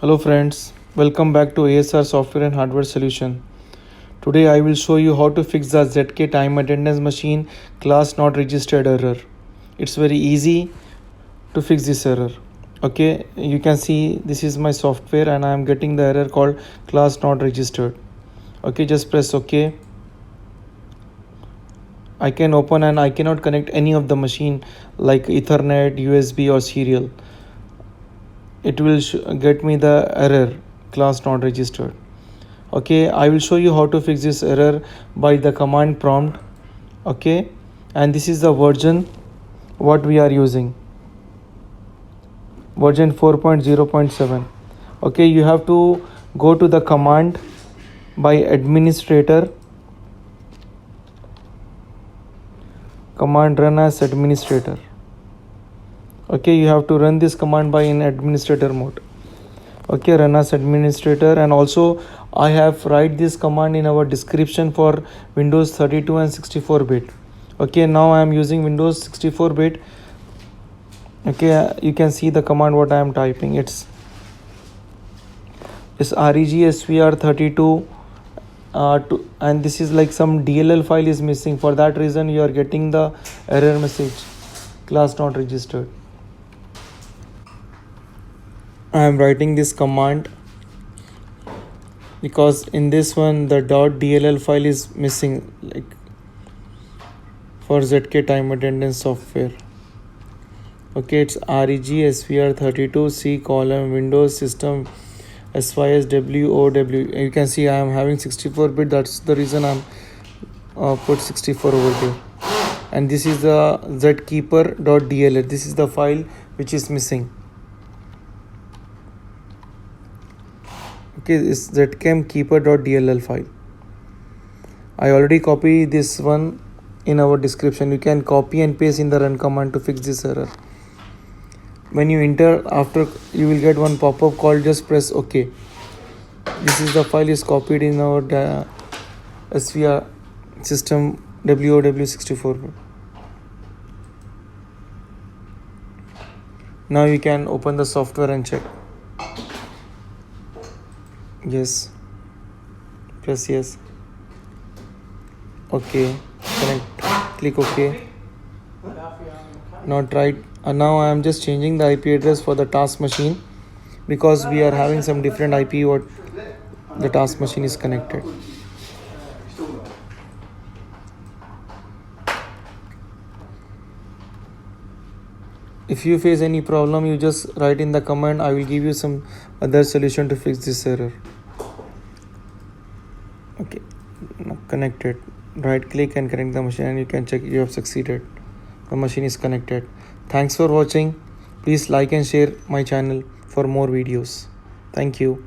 Hello friends, welcome back to ASR Software and Hardware Solution. Today I will show you how to fix the ZK time attendance machine class not registered error. It's very easy to fix this error. Okay, you can see this is my software and I am getting the error called class not registered. Okay, just press OK. I can open and I cannot connect any of the machine like Ethernet, USB or serial. It will get me the error class not registered. Okay, I will show you how to fix this error by the command prompt. Okay, and this is the version what we are using, version 4.0.7. Okay, you have to go to the command by administrator, command run as administrator. Okay, you have to run this command by in administrator mode. Okay, run as administrator, and also I have write this command in our description for Windows 32 and 64-bit. Okay, now I am using Windows 64-bit. Okay, you can see the command what I am typing. It's regsvr32 and this is like some DLL file is missing. For that reason you are getting the error message class not registered. I am writing this command because in this one the .dll file is missing, like for ZK time attendance software. Okay, it's regsvr32 C column Windows system SYSWOW. You can see I am having 64-bit. That's the reason I'm put 64 over there. And this is the zkeeper.dll. This is the file which is missing. Okay, it's zkemkeeper.dll file. I already copied this one in our description. You can copy and paste in the run command to fix this error. When you enter, after you will get one pop-up called just press OK. This is the file is copied in our SVR system WOW64. Now you can open the software and check. Yes, press yes. Okay, connect, click OK. Now try. Now I am just changing the IP address for the task machine because we are having some different IP what the task machine is connected. If you face any problem, you just write in the comment. I will give you some other solution to fix this error. Okay, now connected. Right click and connect the machine and you can check you have succeeded. The machine is connected. Thanks for watching. Please like and share my channel for more videos. Thank you.